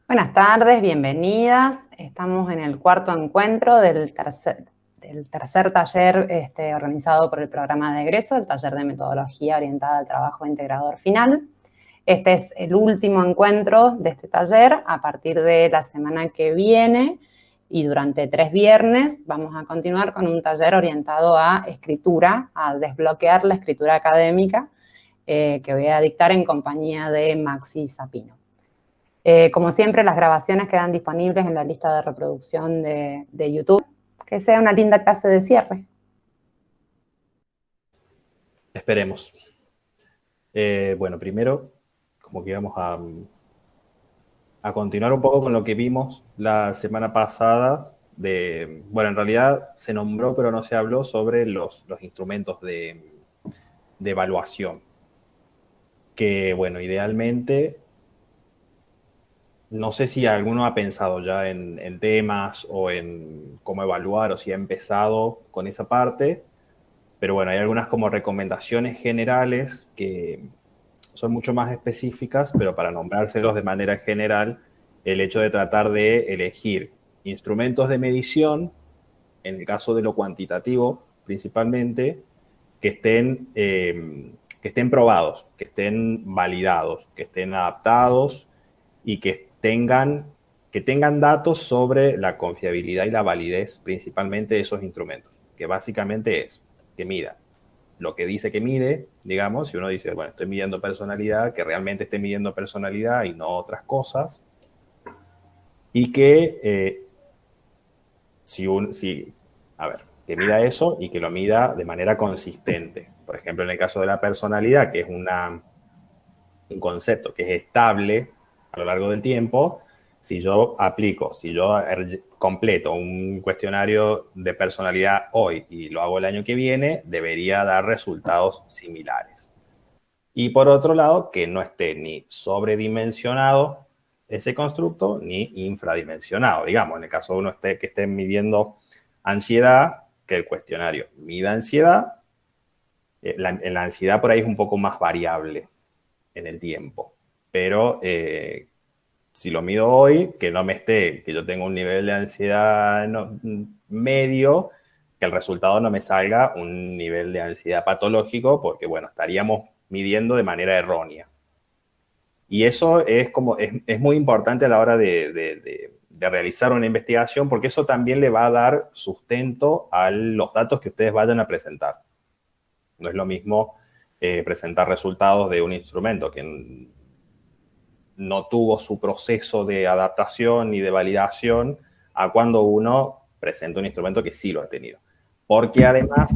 Buenas tardes, bienvenidas. Estamos en el cuarto encuentro del tercer taller organizado por el programa de egreso, el taller de metodología orientada al trabajo integrador final. Este es el último encuentro de este taller. A partir de la semana que viene y durante 3 viernes vamos a continuar con un taller orientado a escritura, a desbloquear la escritura académica, que voy a dictar en compañía de Maxi Sapino. Como siempre, las grabaciones quedan disponibles en la lista de reproducción de YouTube. Que sea una linda clase de cierre. Esperemos. Bueno, primero, como que íbamos a continuar un poco con lo que vimos la semana pasada. Bueno, en realidad se nombró, pero no se habló sobre los instrumentos de evaluación. Que, bueno, idealmente, no sé si alguno ha pensado ya en temas o en cómo evaluar o si ha empezado con esa parte. Pero bueno, hay algunas como recomendaciones generales que son mucho más específicas, pero para nombrárselos de manera general, el hecho de tratar de elegir instrumentos de medición, en el caso de lo cuantitativo principalmente, que estén probados, que estén validados, que estén adaptados y que tengan datos sobre la confiabilidad y la validez principalmente de esos instrumentos, que básicamente es que mida lo que dice que mide, digamos, si uno dice, bueno, estoy midiendo personalidad, que realmente esté midiendo personalidad y no otras cosas, y que a ver, que mida eso y que lo mida de manera consistente. Por ejemplo, en el caso de la personalidad, que es un concepto que es estable a lo largo del tiempo, si yo completo un cuestionario de personalidad hoy y lo hago el año que viene, debería dar resultados similares. Y por otro lado, que no esté ni sobredimensionado ese constructo ni infradimensionado. Digamos, en el caso de uno que esté midiendo ansiedad, que el cuestionario mida ansiedad, la ansiedad por ahí es un poco más variable en el tiempo. Pero si lo mido hoy, que yo tenga un nivel de ansiedad medio, que el resultado no me salga un nivel de ansiedad patológico, porque bueno, estaríamos midiendo de manera errónea. Y eso es muy importante a la hora de realizar una investigación, porque eso también le va a dar sustento a los datos que ustedes vayan a presentar. No es lo mismo presentar resultados de un instrumento que no tuvo su proceso de adaptación y de validación a cuando uno presenta un instrumento que sí lo ha tenido. Porque además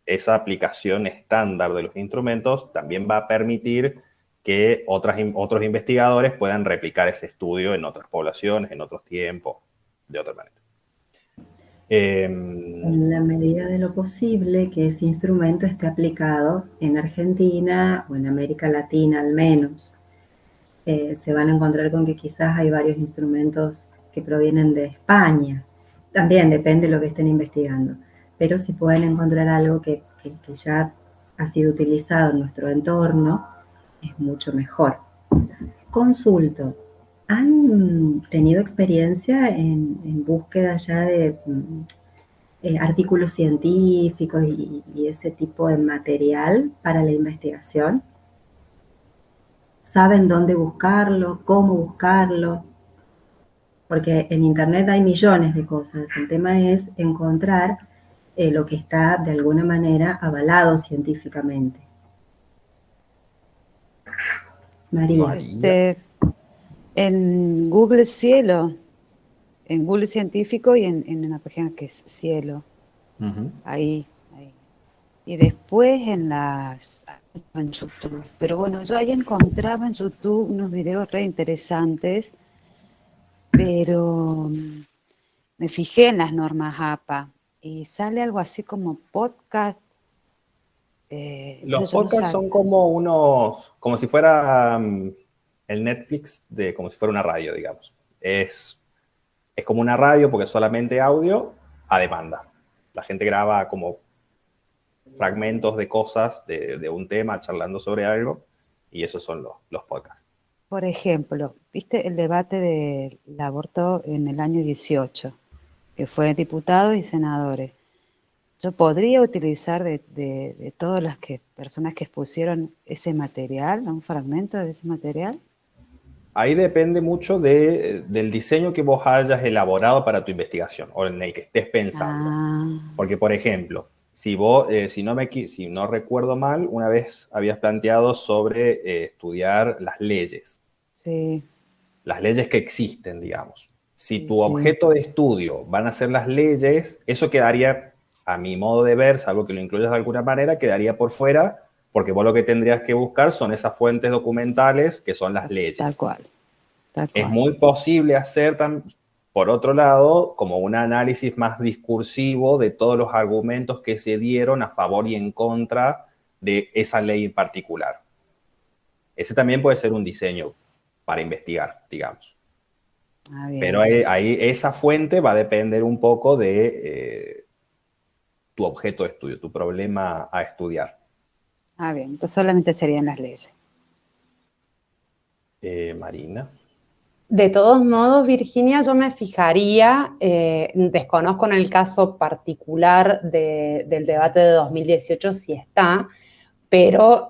esa aplicación estándar de los instrumentos también va a permitir que otros investigadores puedan replicar ese estudio en otras poblaciones, en otros tiempos, de otra manera. En la medida de lo posible que ese instrumento esté aplicado en Argentina o en América Latina al menos. Se van a encontrar con que quizás hay varios instrumentos que provienen de España. También depende de lo que estén investigando. Pero si pueden encontrar algo que ya ha sido utilizado en nuestro entorno, es mucho mejor. Consulto. ¿Han tenido experiencia en búsqueda ya de artículos científicos y ese tipo de material para la investigación? ¿Saben dónde buscarlo? ¿Cómo buscarlo? Porque en Internet hay millones de cosas. El tema es encontrar lo que está de alguna manera avalado científicamente. María. En Google Cielo, en Google Científico y en una página que es Cielo. Ahí. Y después en YouTube. Pero bueno, yo ahí encontraba en YouTube unos videos re interesantes, pero me fijé en las normas APA y sale algo así como podcast. Los podcasts son como si fuera el Netflix, como si fuera una radio, digamos. Es como una radio porque es solamente audio a demanda. La gente graba como fragmentos de cosas de un tema, charlando sobre algo, y esos son los podcasts. por ejemplo, viste el debate del aborto en el año 18, que fue diputados y senadores. Yo podría utilizar de todas las personas que expusieron ese material, un fragmento de ese material. Ahí depende mucho del diseño que vos hayas elaborado para tu investigación o en el que estés pensando. Porque, por ejemplo, si no recuerdo mal, una vez habías planteado sobre estudiar las leyes. Sí. Las leyes que existen, digamos. Si tu objeto de estudio van a ser las leyes, eso quedaría, a mi modo de ver, salvo que lo incluyas de alguna manera, quedaría por fuera, porque vos lo que tendrías que buscar son esas fuentes documentales que son las leyes. Tal cual. Es muy posible hacer, por otro lado, como un análisis más discursivo de todos los argumentos que se dieron a favor y en contra de esa ley en particular. Ese también puede ser un diseño para investigar, digamos. Pero ahí esa fuente va a depender un poco de tu objeto de estudio, tu problema a estudiar. Bien, entonces solamente serían las leyes. Marina. De todos modos, Virginia, yo me fijaría, desconozco en el caso particular del debate de 2018 si está, pero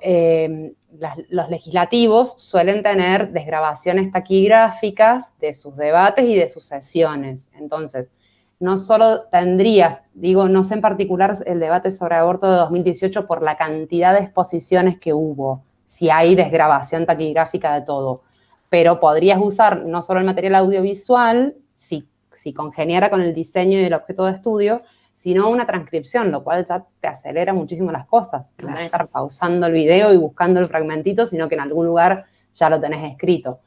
los legislativos suelen tener desgrabaciones taquigráficas de sus debates y de sus sesiones. Entonces, no solo tendrías, no sé en particular el debate sobre aborto de 2018 por la cantidad de exposiciones que hubo, si hay desgrabación taquigráfica de todo, pero podrías usar no solo el material audiovisual, si congeniara con el diseño y el objeto de estudio, sino una transcripción, lo cual ya te acelera muchísimo las cosas. No tenés que estar pausando el video y buscando el fragmentito, sino que en algún lugar ya lo tenés escrito.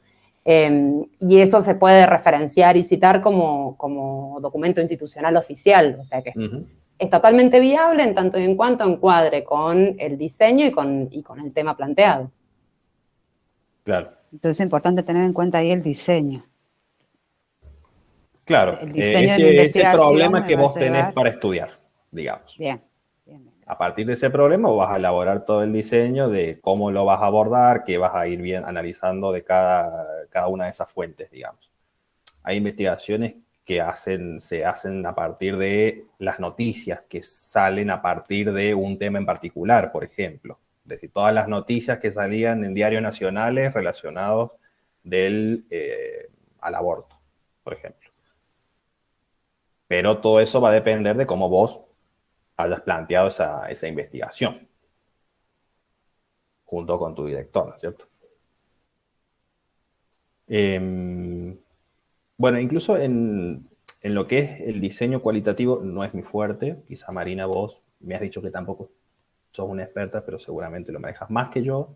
Y eso se puede referenciar y citar como documento institucional oficial, o sea que es totalmente viable en tanto y en cuanto encuadre con el diseño y con el tema planteado. Claro. Entonces es importante tener en cuenta ahí el diseño. Claro, el diseño de mi ese problema que vos tenés para estudiar, digamos. Bien. A partir de ese problema vas a elaborar todo el diseño de cómo lo vas a abordar, qué vas a ir bien analizando de cada una de esas fuentes, digamos. Hay investigaciones que se hacen a partir de las noticias que salen a partir de un tema en particular, por ejemplo. Es decir, todas las noticias que salían en diarios nacionales relacionados al aborto, por ejemplo. Pero todo eso va a depender de cómo vos hayas planteado esa investigación junto con tu director, ¿no es cierto? Bueno, incluso en lo que es el diseño cualitativo no es mi fuerte. Quizá, Marina, vos me has dicho que tampoco sos una experta, pero seguramente lo manejas más que yo.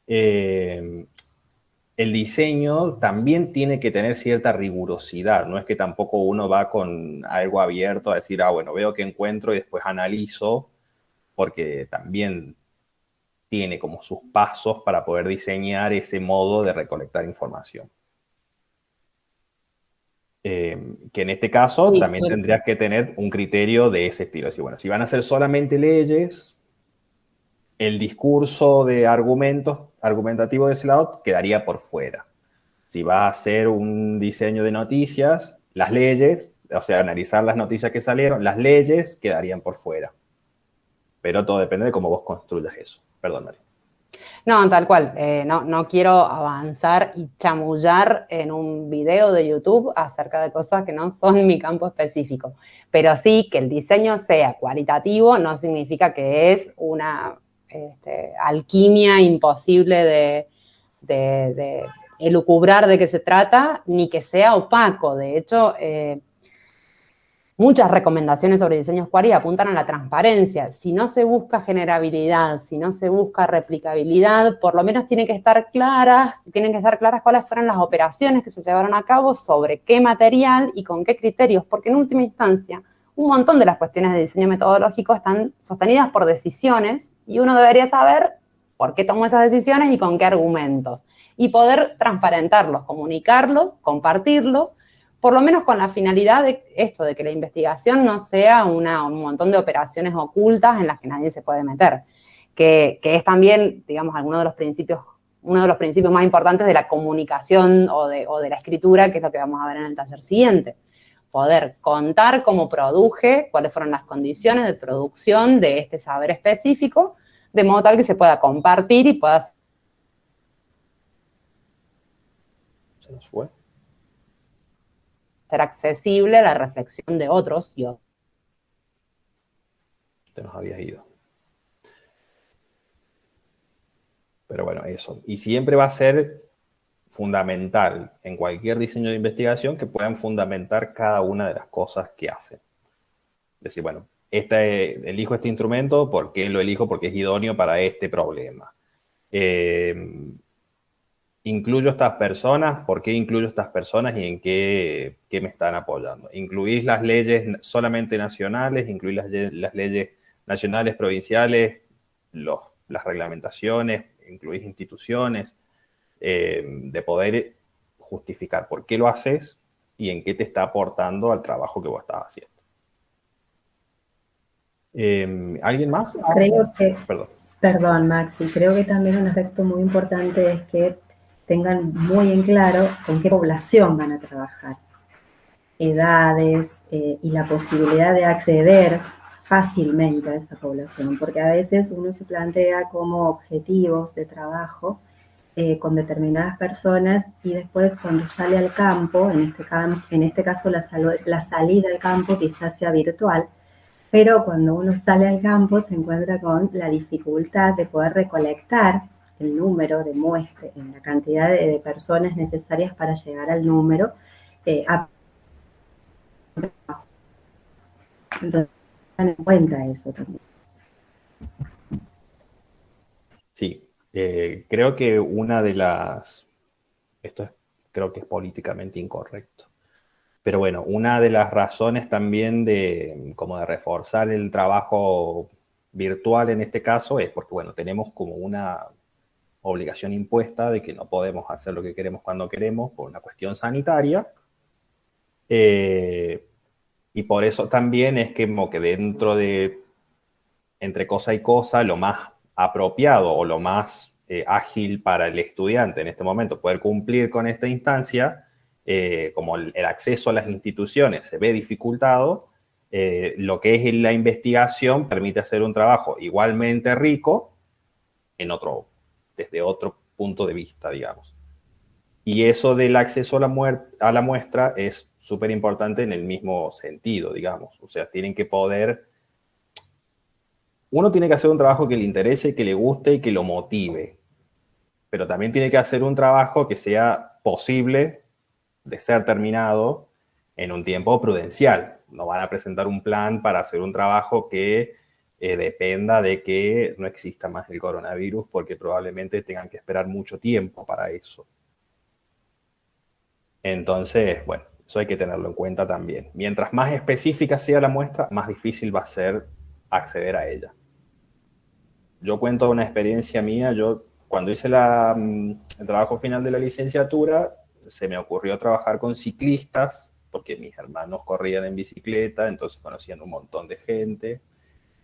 El diseño también tiene que tener cierta rigurosidad. No es que tampoco uno va con algo abierto a decir, bueno, veo que encuentro y después analizo, porque también tiene como sus pasos para poder diseñar ese modo de recolectar información. Que en este caso también tendrías que tener un criterio de ese estilo. Así, bueno, si van a ser solamente leyes, el discurso de argumentativo de ese lado quedaría por fuera. Si vas a hacer un diseño de noticias, las leyes, o sea, analizar las noticias que salieron, las leyes quedarían por fuera. Pero todo depende de cómo vos construyas eso. Perdón, María. No, tal cual. No quiero avanzar y chamullar en un video de YouTube acerca de cosas que no son mi campo específico. Pero sí, que el diseño sea cualitativo no significa que es una alquimia imposible de elucubrar de qué se trata, ni que sea opaco. De hecho, muchas recomendaciones sobre diseños query apuntan a la transparencia. Si no se busca generabilidad, si no se busca replicabilidad, por lo menos tienen que estar claras cuáles fueron las operaciones que se llevaron a cabo, sobre qué material y con qué criterios, porque en última instancia, un montón de las cuestiones de diseño metodológico están sostenidas por decisiones y uno debería saber por qué tomó esas decisiones y con qué argumentos. Y poder transparentarlos, comunicarlos, compartirlos, por lo menos con la finalidad de esto, de que la investigación no sea un montón de operaciones ocultas en las que nadie se puede meter, que es también, digamos, alguno de los principios uno de los principios más importantes de la comunicación o de la escritura, que es lo que vamos a ver en el taller siguiente. Poder contar cómo produje, cuáles fueron las condiciones de producción de este saber específico, de modo tal que se pueda compartir y pueda... Se nos fue. Ser accesible a la reflexión de otros y otros. Te nos habías ido. Pero bueno, eso. Y siempre va a ser fundamental en cualquier diseño de investigación que puedan fundamentar cada una de las cosas que hacen. Decir, bueno, elijo este instrumento, ¿por qué lo elijo? Porque es idóneo para este problema. Incluyo estas personas, ¿por qué incluyo estas personas y en qué me están apoyando? ¿Incluís las leyes solamente nacionales? ¿Incluís las leyes nacionales, provinciales, las reglamentaciones? ¿Incluís instituciones? De poder justificar por qué lo haces y en qué te está aportando al trabajo que vos estás haciendo. ¿Alguien más? Creo que, perdón, Maxi, creo que también un aspecto muy importante es que tengan muy en claro con qué población van a trabajar, edades y la posibilidad de acceder fácilmente a esa población, porque a veces uno se plantea como objetivos de trabajo con determinadas personas y después cuando sale al campo, en este caso la salida al campo quizás sea virtual, pero cuando uno sale al campo se encuentra con la dificultad de poder recolectar el número de muestras, la cantidad de personas necesarias para llegar al número. Entonces, tengan en cuenta eso también. Sí, creo que una de las... creo que es políticamente incorrecto. Pero bueno, una de las razones también de reforzar el trabajo virtual en este caso es porque, bueno, tenemos como una obligación impuesta de que no podemos hacer lo que queremos cuando queremos por una cuestión sanitaria. Y por eso también es que como que dentro de, entre cosa y cosa, lo más apropiado o lo más ágil para el estudiante en este momento poder cumplir con esta instancia, como el acceso a las instituciones se ve dificultado, lo que es la investigación permite hacer un trabajo igualmente rico desde otro punto de vista, digamos. Y eso del acceso a la muestra es súper importante en el mismo sentido, digamos. O sea, tienen que poder... Uno tiene que hacer un trabajo que le interese, que le guste y que lo motive. Pero también tiene que hacer un trabajo que sea posible de ser terminado en un tiempo prudencial. No van a presentar un plan para hacer un trabajo que dependa de que no exista más el coronavirus, porque probablemente tengan que esperar mucho tiempo para eso. Entonces, bueno, eso hay que tenerlo en cuenta también. Mientras más específica sea la muestra, más difícil va a ser acceder a ella. Yo cuento una experiencia mía. Yo, cuando hice el trabajo final de la licenciatura, se me ocurrió trabajar con ciclistas, porque mis hermanos corrían en bicicleta, entonces conocían un montón de gente,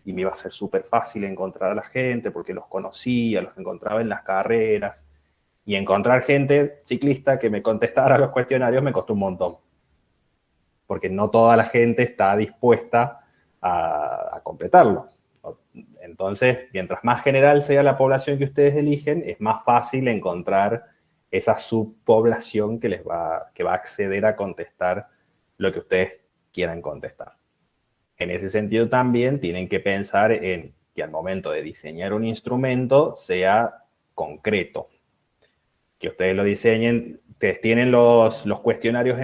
y me iba a ser súper fácil encontrar a la gente, porque los conocía, los encontraba en las carreras, y encontrar gente ciclista que me contestara los cuestionarios me costó un montón, porque no toda la gente está dispuesta a completarlo. Entonces, mientras más general sea la población que ustedes eligen, es más fácil encontrar esa subpoblación que va a acceder a contestar lo que ustedes quieran contestar. En ese sentido también tienen que pensar en que al momento de diseñar un instrumento sea concreto. Que ustedes lo diseñen, ustedes tienen los cuestionarios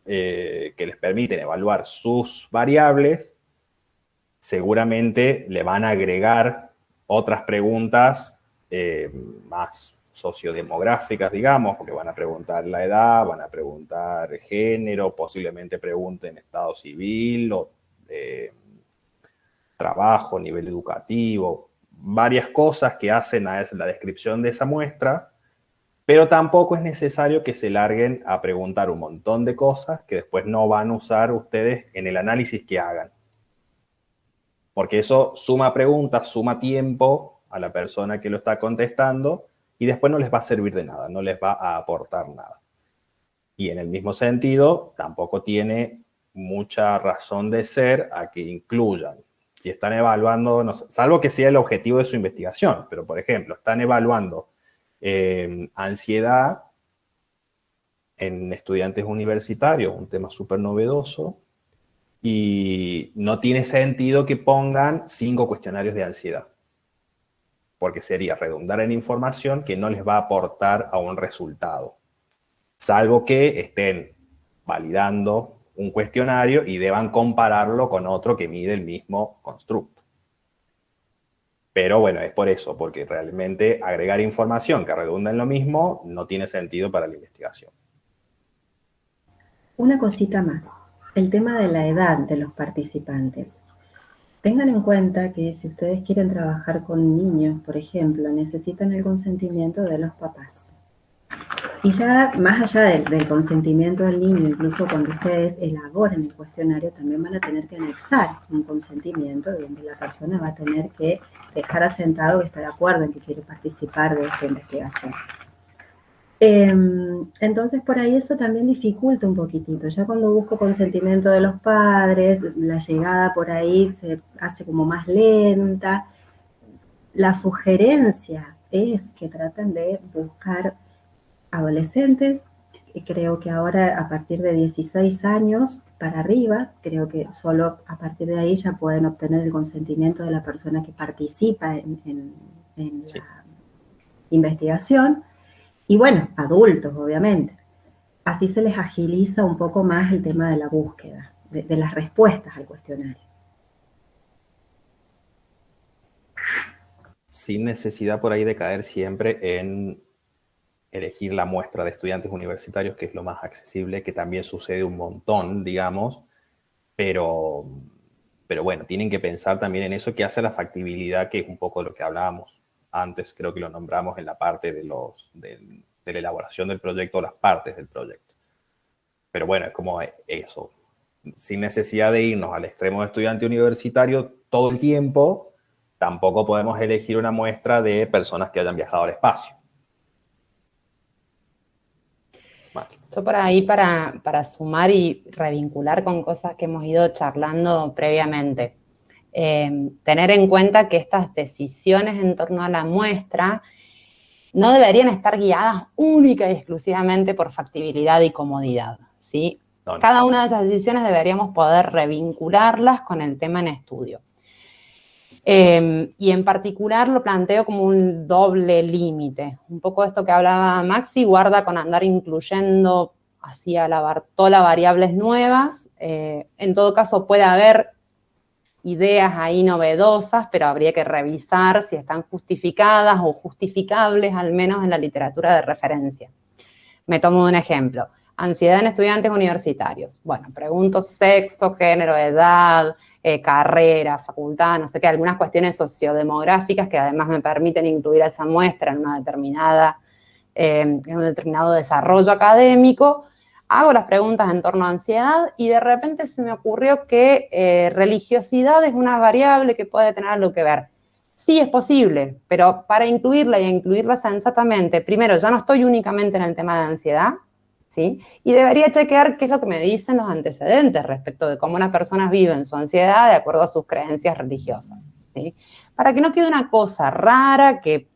que les permiten evaluar sus variables, seguramente le van a agregar otras preguntas más sociodemográficas, digamos, porque van a preguntar la edad, van a preguntar género, posiblemente pregunten estado civil o trabajo, nivel educativo, varias cosas que hacen a la descripción de esa muestra, pero tampoco es necesario que se larguen a preguntar un montón de cosas que después no van a usar ustedes en el análisis que hagan. Porque eso suma preguntas, suma tiempo a la persona que lo está contestando, y después no les va a servir de nada, no les va a aportar nada. Y en el mismo sentido, tampoco tiene mucha razón de ser a que incluyan. Si están evaluando, no sé, salvo que sea el objetivo de su investigación, pero por ejemplo, están evaluando ansiedad en estudiantes universitarios, un tema súper novedoso, y no tiene sentido que pongan 5 cuestionarios de ansiedad, porque sería redundar en información que no les va a aportar a un resultado, salvo que estén validando un cuestionario y deban compararlo con otro que mide el mismo constructo. Pero bueno, es por eso, porque realmente agregar información que redunda en lo mismo no tiene sentido para la investigación. Una cosita más, el tema de la edad de los participantes. Tengan en cuenta que si ustedes quieren trabajar con niños, por ejemplo, necesitan el consentimiento de los papás. Y ya más allá del consentimiento del niño, incluso cuando ustedes elaboren el cuestionario, también van a tener que anexar un consentimiento donde la persona va a tener que dejar asentado que está de acuerdo en que quiere participar de esta investigación. Entonces, por ahí eso también dificulta un poquitito. Ya cuando busco consentimiento de los padres, la llegada por ahí se hace como más lenta. La sugerencia es que traten de buscar adolescentes, creo que ahora a partir de 16 años para arriba, creo que solo a partir de ahí ya pueden obtener el consentimiento de la persona que participa en Sí. la investigación. Y bueno, adultos, obviamente. Así se les agiliza un poco más el tema de la búsqueda, de las respuestas al cuestionario. Sin necesidad por ahí de caer siempre en elegir la muestra de estudiantes universitarios, que es lo más accesible, que también sucede un montón, digamos, pero bueno, tienen que pensar también en eso, que hace la factibilidad, que es un poco de lo que hablábamos antes, creo que lo nombramos en la parte de la elaboración del proyecto, las partes del proyecto. Pero bueno, es como eso, sin necesidad de irnos al extremo de estudiante universitario todo el tiempo, tampoco podemos elegir una muestra de personas que hayan viajado al espacio. Vale. Yo por ahí para sumar y revincular con cosas que hemos ido charlando previamente. Tener en cuenta que estas decisiones en torno a la muestra no deberían estar guiadas única y exclusivamente por factibilidad y comodidad, ¿sí? No. Cada una de esas decisiones deberíamos poder revincularlas con el tema en estudio. Y en particular lo planteo como un doble límite. Un poco esto que hablaba Maxi, guarda con andar incluyendo así a la Bartola variables nuevas. En todo caso puede haber ideas ahí novedosas, pero habría que revisar si están justificadas o justificables, al menos en la literatura de referencia. Me tomo un ejemplo. Ansiedad en estudiantes universitarios. Bueno, pregunto sexo, género, edad, carrera, facultad, no sé qué, algunas cuestiones sociodemográficas que además me permiten incluir a esa muestra en un determinado desarrollo académico. Hago las preguntas en torno a ansiedad y de repente se me ocurrió que religiosidad es una variable que puede tener algo que ver. Sí, es posible, pero para incluirla y incluirla sensatamente, primero, ya no estoy únicamente en el tema de ansiedad, ¿sí? Y debería chequear qué es lo que me dicen los antecedentes respecto de cómo unas personas viven su ansiedad de acuerdo a sus creencias religiosas, ¿sí? Para que no quede una cosa rara que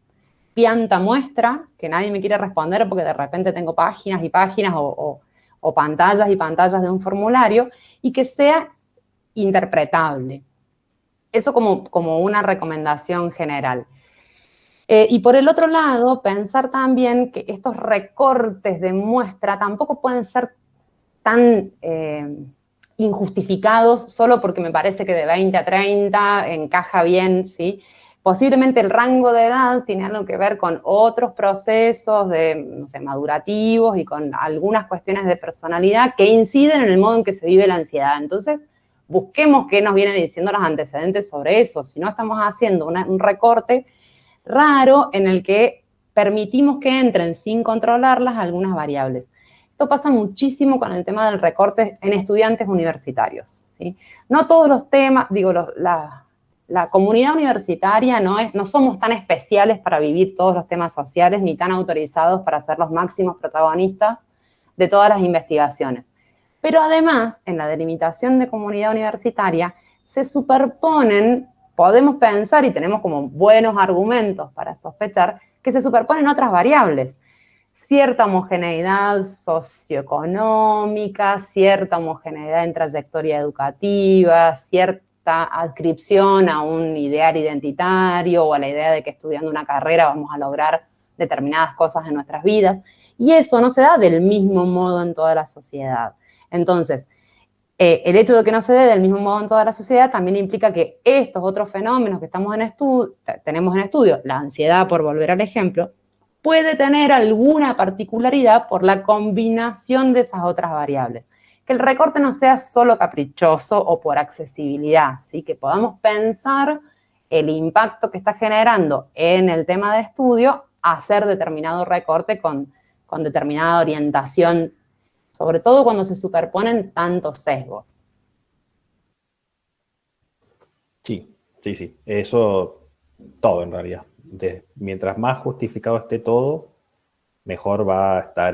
pianta muestra, que nadie me quiere responder porque de repente tengo páginas y páginas o pantallas y pantallas de un formulario, y que sea interpretable. Eso como una recomendación general. Y por el otro lado, pensar también que estos recortes de muestra tampoco pueden ser tan injustificados solo porque me parece que de 20 a 30 encaja bien, ¿sí? Posiblemente el rango de edad tiene algo que ver con otros procesos no sé, madurativos y con algunas cuestiones de personalidad que inciden en el modo en que se vive la ansiedad. Entonces, busquemos qué nos vienen diciendo los antecedentes sobre eso. Si no, estamos haciendo un recorte raro en el que permitimos que entren sin controlarlas algunas variables. Esto pasa muchísimo con el tema del recorte en estudiantes universitarios, ¿sí? No todos los temas, digo, la comunidad universitaria no somos tan especiales para vivir todos los temas sociales, ni tan autorizados para ser los máximos protagonistas de todas las investigaciones. Pero además, en la delimitación de comunidad universitaria, se superponen, podemos pensar y tenemos como buenos argumentos para sospechar, que se superponen otras variables. Cierta homogeneidad socioeconómica, cierta homogeneidad en trayectoria educativa, cierta adscripción a un ideal identitario o a la idea de que estudiando una carrera vamos a lograr determinadas cosas en nuestras vidas. Y eso no se da del mismo modo en toda la sociedad. Entonces, el hecho de que no se dé del mismo modo en toda la sociedad también implica que estos otros fenómenos que tenemos en estudio, la ansiedad, por volver al ejemplo, puede tener alguna particularidad por la combinación de esas otras variables. Que el recorte no sea solo caprichoso o por accesibilidad, ¿sí? Que podamos pensar el impacto que está generando en el tema de estudio hacer determinado recorte con determinada orientación, sobre todo cuando se superponen tantos sesgos. Sí. Eso todo en realidad. Mientras más justificado esté todo, mejor va a estar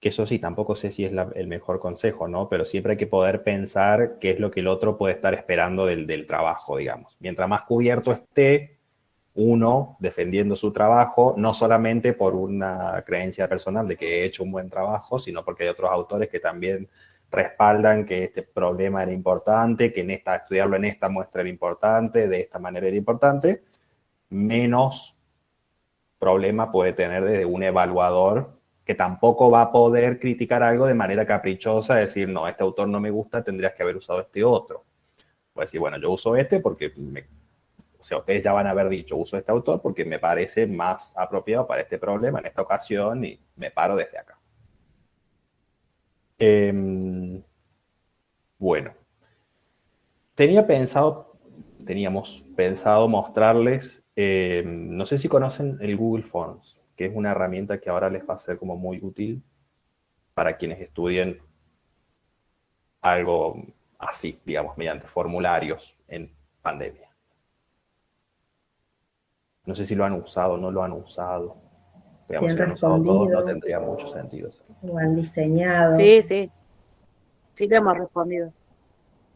que eso sí, tampoco sé si es el mejor consejo, ¿no? Pero siempre hay que poder pensar qué es lo que el otro puede estar esperando del trabajo, digamos. Mientras más cubierto esté uno defendiendo su trabajo, no solamente por una creencia personal de que he hecho un buen trabajo, sino porque hay otros autores que también respaldan que este problema era importante, que estudiarlo en esta muestra era importante, de esta manera era importante, menos problema puede tener desde un evaluador que tampoco va a poder criticar algo de manera caprichosa, decir, no, este autor no me gusta, tendrías que haber usado este otro. Puede decir, bueno, yo uso este porque, o sea, ustedes ya van a haber dicho, uso este autor porque me parece más apropiado para este problema en esta ocasión y me paro desde acá. Bueno, teníamos pensado mostrarles, no sé si conocen el Google Forms, que es una herramienta que ahora les va a ser como muy útil para quienes estudien algo así, digamos, mediante formularios en pandemia. No sé si lo han usado o no lo han usado. Digamos, si lo han usado todos, no tendría mucho sentido. O han diseñado. Sí que hemos respondido.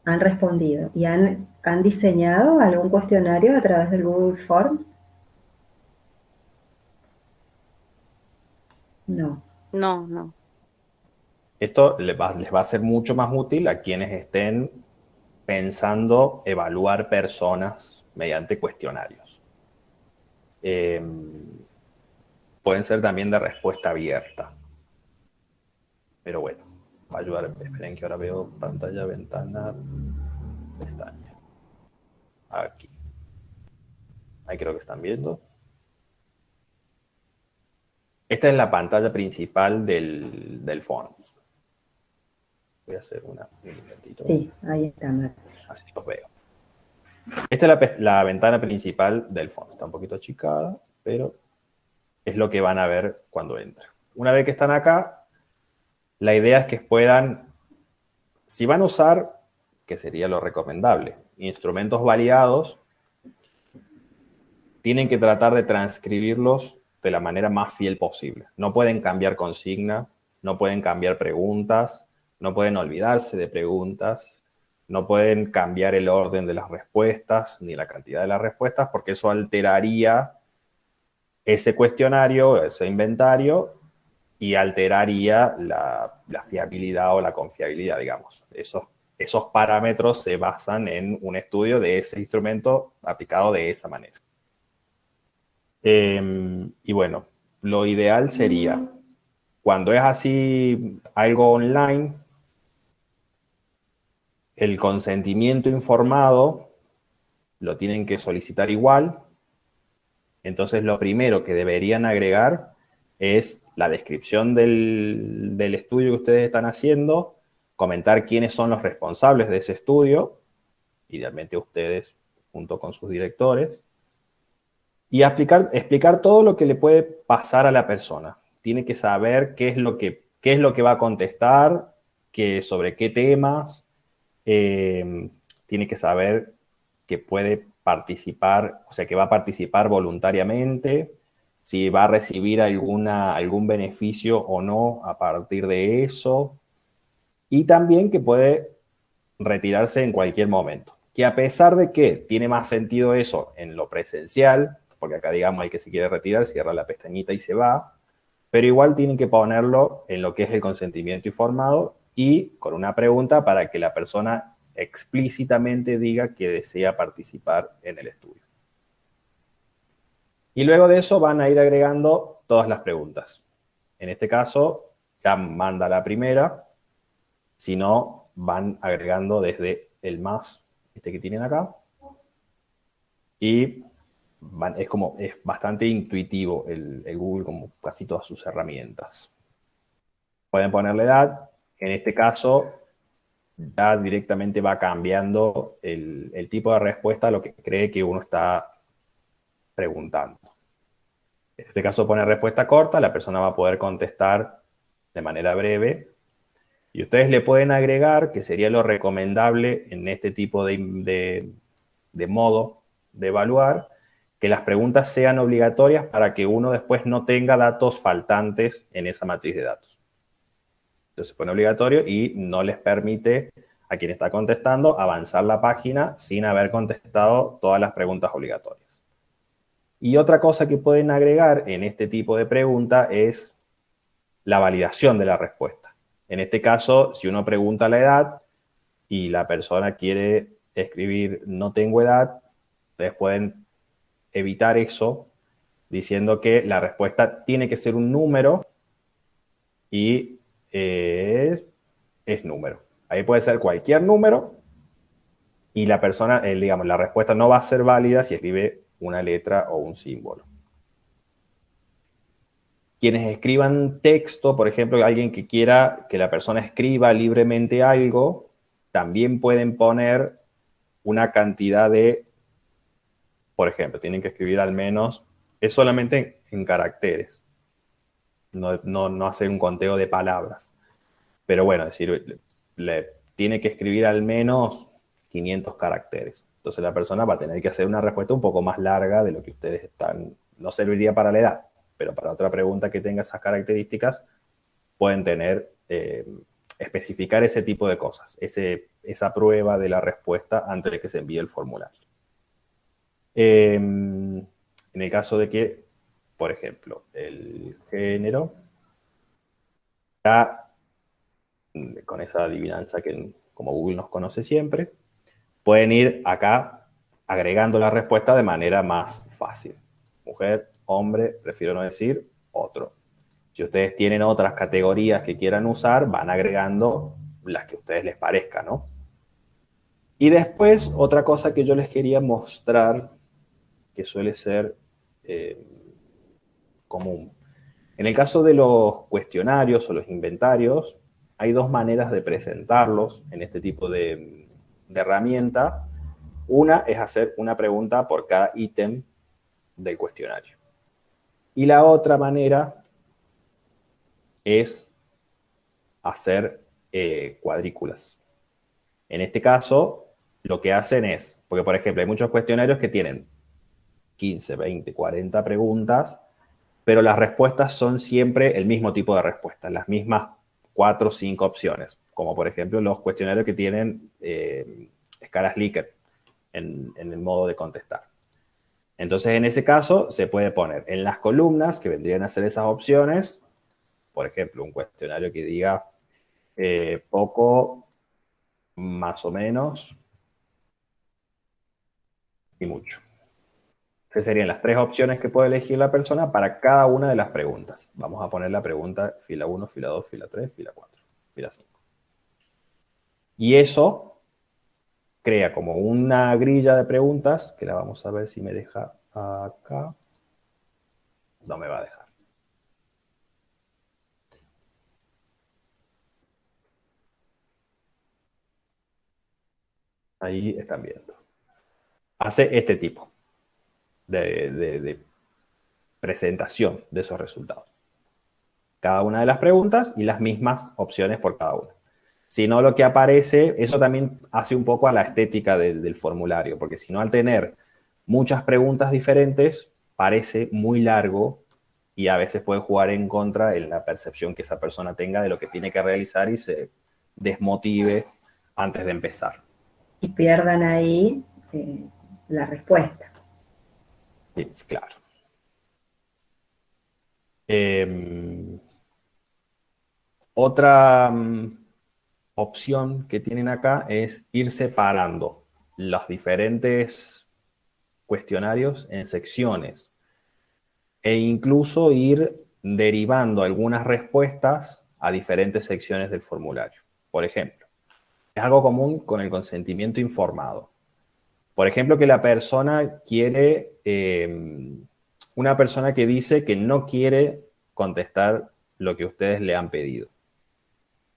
Han respondido. ¿Y han diseñado algún cuestionario a través del Google Forms? No. Esto les va a ser mucho más útil a quienes estén pensando evaluar personas mediante cuestionarios. Pueden ser también de respuesta abierta. Pero bueno, va a ayudar. Esperen que ahora veo pantalla, ventana, pestaña. Aquí. Ahí creo que están viendo. Esta es la pantalla principal del Forms. Voy a hacer un momentito. Sí, ahí está. Así los veo. Esta es la ventana principal del Forms. Está un poquito achicada, pero es lo que van a ver cuando entren. Una vez que están acá, la idea es que puedan, si van a usar, que sería lo recomendable, instrumentos validados, tienen que tratar de transcribirlos de la manera más fiel posible. No pueden cambiar consigna, no pueden cambiar preguntas, no pueden olvidarse de preguntas, no pueden cambiar el orden de las respuestas ni la cantidad de las respuestas, porque eso alteraría ese cuestionario, ese inventario, y alteraría la fiabilidad o la confiabilidad, digamos. Esos parámetros se basan en un estudio de ese instrumento aplicado de esa manera. Y bueno, lo ideal sería, cuando es así algo online, el consentimiento informado lo tienen que solicitar igual. Entonces, lo primero que deberían agregar es la descripción del estudio que ustedes están haciendo, comentar quiénes son los responsables de ese estudio, idealmente ustedes junto con sus directores, y explicar todo lo que le puede pasar a la persona. Tiene que saber qué es lo que va a contestar, sobre qué temas, tiene que saber que puede participar, o sea, que va a participar voluntariamente, si va a recibir algún beneficio o no a partir de eso, y también que puede retirarse en cualquier momento. Que a pesar de que tiene más sentido eso en lo presencial, porque acá digamos el que se quiere retirar, cierra la pestañita y se va, pero igual tienen que ponerlo en lo que es el consentimiento informado y con una pregunta para que la persona explícitamente diga que desea participar en el estudio. Y luego de eso van a ir agregando todas las preguntas. En este caso, ya manda la primera, si no, van agregando desde el más, este que tienen acá, y es bastante intuitivo el Google, como casi todas sus herramientas. Pueden ponerle edad, en este caso ya directamente va cambiando el tipo de respuesta a lo que cree que uno está preguntando. En este caso pone respuesta corta, la persona va a poder contestar de manera breve. Y ustedes le pueden agregar, que sería lo recomendable en este tipo de modo de evaluar, que las preguntas sean obligatorias para que uno después no tenga datos faltantes en esa matriz de datos. Entonces se pone obligatorio y no les permite a quien está contestando avanzar la página sin haber contestado todas las preguntas obligatorias. Y otra cosa que pueden agregar en este tipo de pregunta es la validación de la respuesta. En este caso, si uno pregunta la edad y la persona quiere escribir no tengo edad, ustedes pueden evitar eso diciendo que la respuesta tiene que ser un número y es número. Ahí puede ser cualquier número y la persona, digamos, la respuesta no va a ser válida si escribe una letra o un símbolo. Quienes escriban texto, por ejemplo, alguien que quiera que la persona escriba libremente algo, también pueden poner una cantidad de, por ejemplo, tienen que escribir al menos, es solamente en caracteres, no hacer un conteo de palabras. Pero bueno, es decir, tiene que escribir al menos 500 caracteres. Entonces la persona va a tener que hacer una respuesta un poco más larga de lo que ustedes están, no serviría para la edad, pero para otra pregunta que tenga esas características, pueden tener, especificar ese tipo de cosas, esa prueba de la respuesta antes de que se envíe el formulario. En el caso de que, por ejemplo, el género, ya con esa adivinanza que como Google nos conoce siempre, pueden ir acá agregando la respuesta de manera más fácil. Mujer, hombre, prefiero no decir otro. Si ustedes tienen otras categorías que quieran usar, van agregando las que a ustedes les parezca, ¿no? Y después, otra cosa que yo les quería mostrar, que suele ser común. En el caso de los cuestionarios o los inventarios, hay dos maneras de presentarlos en este tipo de herramienta. Una es hacer una pregunta por cada ítem del cuestionario. Y la otra manera es hacer cuadrículas. En este caso, lo que hacen es, porque por ejemplo hay muchos cuestionarios que tienen 15, 20, 40 preguntas, pero las respuestas son siempre el mismo tipo de respuestas, las mismas 4 o 5 opciones, como por ejemplo los cuestionarios que tienen escalas Likert en el modo de contestar. Entonces, en ese caso, se puede poner en las columnas, que vendrían a ser esas opciones, por ejemplo, un cuestionario que diga poco, más o menos, y mucho. Esas serían las 3 opciones que puede elegir la persona para cada una de las preguntas. Vamos a poner la pregunta fila 1, fila 2, fila 3, fila 4, fila 5. Y eso crea como una grilla de preguntas, que la vamos a ver si me deja acá. No me va a dejar. Ahí están viendo. Hace este tipo de presentación de esos resultados. Cada una de las preguntas y las mismas opciones por cada una. sino lo que aparece, eso también hace un poco a la estética del formulario, porque si no, al tener muchas preguntas diferentes, parece muy largo y a veces puede jugar en contra en la percepción que esa persona tenga de lo que tiene que realizar y se desmotive antes de empezar. Y pierdan ahí la respuesta. Sí, claro. Otra opción que tienen acá es ir separando los diferentes cuestionarios en secciones e incluso ir derivando algunas respuestas a diferentes secciones del formulario. Por ejemplo, es algo común con el consentimiento informado. Por ejemplo, que la persona quiere, una persona que dice que no quiere contestar lo que ustedes le han pedido.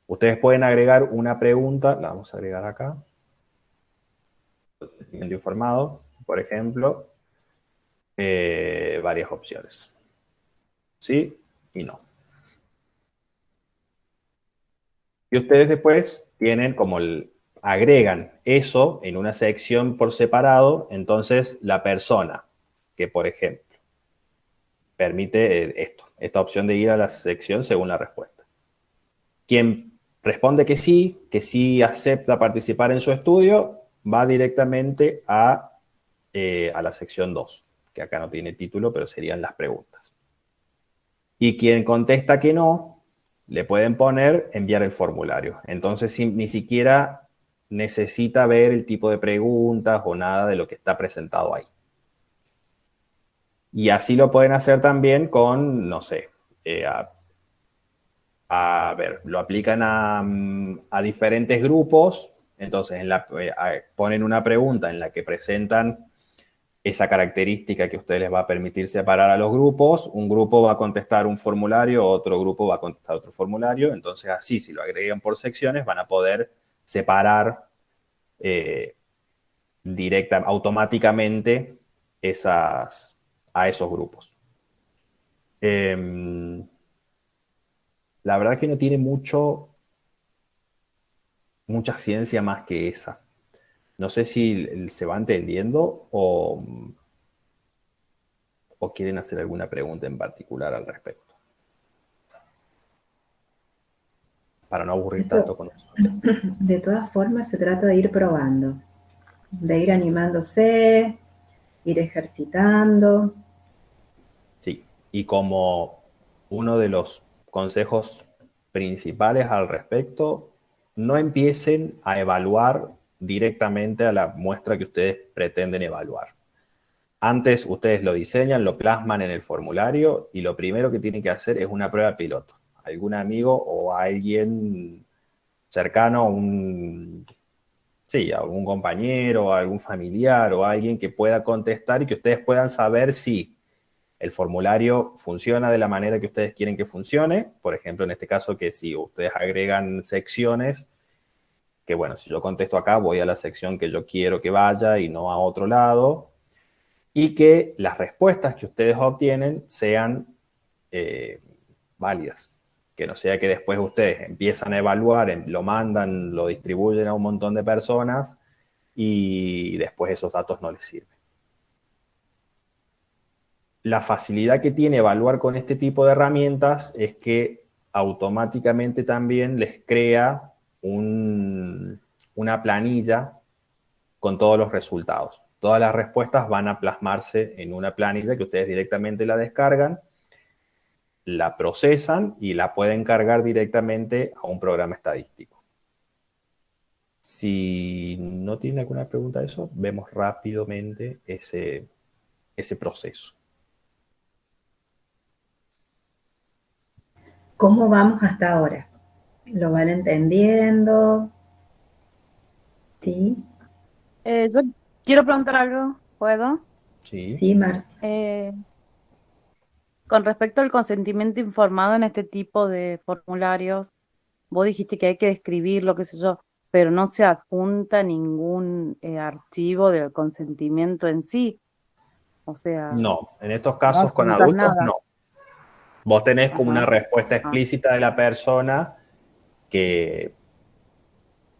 Ustedes pueden agregar una pregunta, la vamos a agregar acá. Consentimiento informado, por ejemplo, varias opciones. Sí y no. Y ustedes después tienen como agregan eso en una sección por separado, entonces la persona que, por ejemplo, permite esta opción de ir a la sección según la respuesta. Quien responde que sí acepta participar en su estudio, va directamente a la sección 2, que acá no tiene título, pero serían las preguntas. Y quien contesta que no, le pueden poner enviar el formulario. Entonces ni siquiera necesita ver el tipo de preguntas o nada de lo que está presentado ahí. Y así lo pueden hacer también con, no sé, a ver, lo aplican a diferentes grupos. Entonces ponen una pregunta en la que presentan esa característica que a ustedes les va a permitir separar a los grupos. Un grupo va a contestar un formulario, otro grupo va a contestar otro formulario. Entonces así, si lo agregan por secciones, van a poder separar automáticamente a esos grupos. La verdad es que no tiene mucha ciencia más que esa. No sé si se va entendiendo o quieren hacer alguna pregunta en particular al respecto. Para no aburrir tanto con nosotros. De todas formas, se trata de ir probando, de ir animándose, ir ejercitando. Sí, y como uno de los consejos principales al respecto, no empiecen a evaluar directamente a la muestra que ustedes pretenden evaluar. Antes ustedes lo diseñan, lo plasman en el formulario y lo primero que tienen que hacer es una prueba piloto. Algún amigo o alguien cercano, algún compañero, algún familiar o alguien que pueda contestar y que ustedes puedan saber si el formulario funciona de la manera que ustedes quieren que funcione. Por ejemplo, en este caso, que si ustedes agregan secciones, que bueno, si yo contesto acá, voy a la sección que yo quiero que vaya y no a otro lado. Y que las respuestas que ustedes obtienen sean válidas. Que no sea que después ustedes empiezan a evaluar, lo mandan, lo distribuyen a un montón de personas y después esos datos no les sirven. La facilidad que tiene evaluar con este tipo de herramientas es que automáticamente también les crea una planilla con todos los resultados. Todas las respuestas van a plasmarse en una planilla que ustedes directamente la descargan, la procesan y la pueden cargar directamente a un programa estadístico. Si no tienen alguna pregunta de eso, vemos rápidamente ese proceso. ¿Cómo vamos hasta ahora? ¿Lo van entendiendo? ¿Sí? Yo quiero preguntar algo, ¿puedo? Sí, Marcia. Con respecto al consentimiento informado en este tipo de formularios, vos dijiste que hay que describirlo, qué sé yo, pero no se adjunta ningún archivo del consentimiento en sí. O sea, no, en estos casos no con adjuntas adultos nada. no. Vos tenés como Ajá. una respuesta explícita de la persona que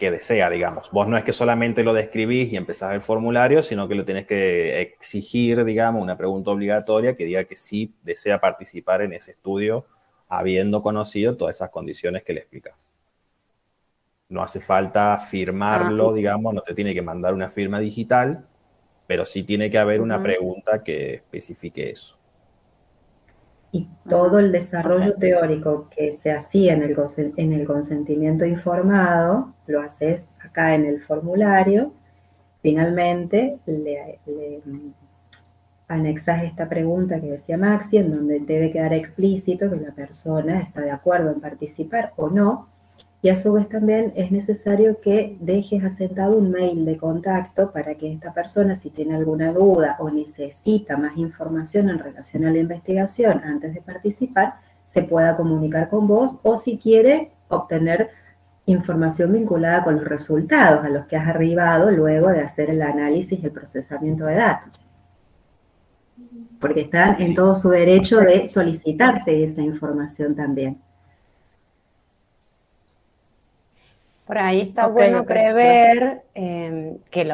desea, digamos. Vos no es que solamente lo describís y empezás el formulario, sino que lo tenés que exigir, digamos, una pregunta obligatoria que diga que sí desea participar en ese estudio, habiendo conocido todas esas condiciones que le explicás. No hace falta firmarlo, digamos, no te tiene que mandar una firma digital, pero sí tiene que haber una pregunta que especifique eso. Y todo el desarrollo teórico que se hacía en el consentimiento informado, lo haces acá en el formulario. Finalmente, le anexas esta pregunta que decía Maxi, en donde debe quedar explícito que la persona está de acuerdo en participar o no. Y a su vez también es necesario que dejes asentado un mail de contacto para que esta persona, si tiene alguna duda o necesita más información en relación a la investigación antes de participar, se pueda comunicar con vos, o si quiere obtener información vinculada con los resultados a los que has arribado luego de hacer el análisis y el procesamiento de datos. Porque están en todo su derecho de solicitarte esa información también. Por ahí está bueno prever que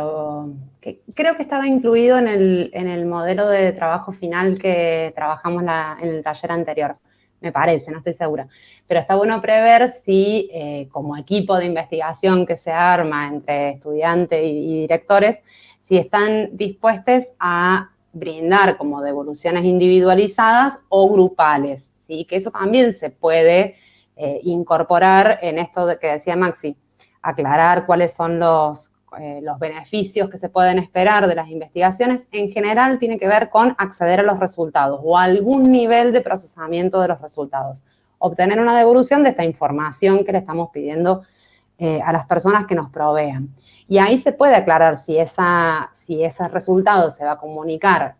creo que estaba incluido en el modelo de trabajo final que trabajamos en el taller anterior, me parece, no estoy segura. Pero está bueno prever si como equipo de investigación que se arma entre estudiantes y directores, si están dispuestos a brindar como devoluciones individualizadas o grupales, ¿sí? Que eso también se puede incorporar en esto que decía Maxi, aclarar cuáles son los beneficios que se pueden esperar de las investigaciones. En general tiene que ver con acceder a los resultados o a algún nivel de procesamiento de los resultados. Obtener una devolución de esta información que le estamos pidiendo a las personas que nos provean. Y ahí se puede aclarar si ese resultado se va a comunicar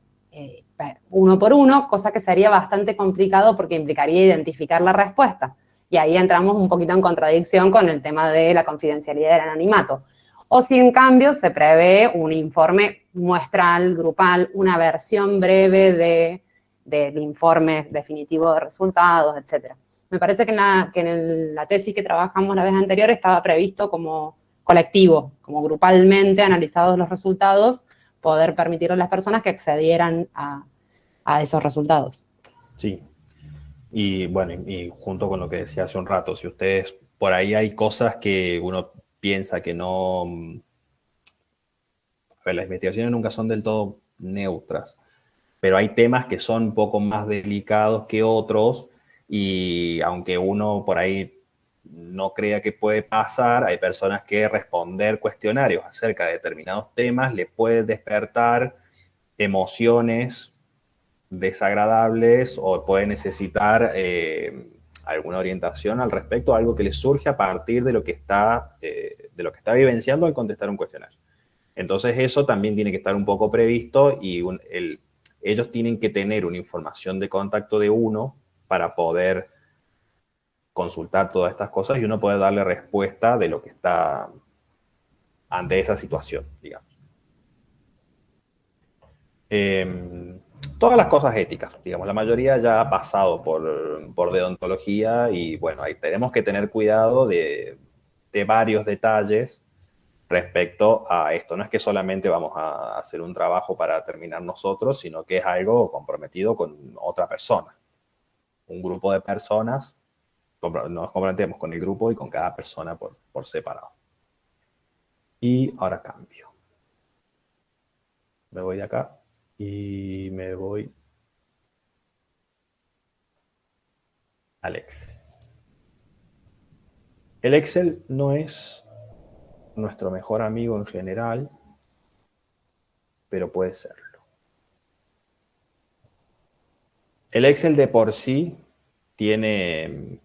uno por uno, cosa que sería bastante complicado porque implicaría identificar la respuesta. Y ahí entramos un poquito en contradicción con el tema de la confidencialidad del anonimato. O si en cambio se prevé un informe muestral, grupal, una versión breve del informe definitivo de resultados, etc. Me parece que en la tesis que trabajamos la vez anterior estaba previsto como colectivo, como grupalmente analizados los resultados, poder permitirle a las personas que accedieran a esos resultados. Sí. Y bueno, y junto con lo que decía hace un rato, si ustedes, por ahí hay cosas que uno piensa que no... A ver, las investigaciones nunca son del todo neutras, pero hay temas que son un poco más delicados que otros, y aunque uno por ahí no crea que puede pasar, hay personas que responder cuestionarios acerca de determinados temas les puede despertar emociones desagradables o puede necesitar alguna orientación al respecto, algo que les surge a partir de lo que está vivenciando al contestar un cuestionario. Entonces eso también tiene que estar un poco previsto y ellos tienen que tener una información de contacto de uno para poder consultar todas estas cosas y uno puede darle respuesta de lo que está ante esa situación, digamos. Todas las cosas éticas, digamos, la mayoría ya ha pasado por deontología y bueno, ahí tenemos que tener cuidado de varios detalles respecto a esto. No es que solamente vamos a hacer un trabajo para terminar nosotros, sino que es algo comprometido con otra persona. Un grupo de personas, nos comprometemos con el grupo y con cada persona por separado. Y ahora cambio. Me voy de acá. Y me voy al Excel. El Excel no es nuestro mejor amigo en general, pero puede serlo. El Excel de por sí tiene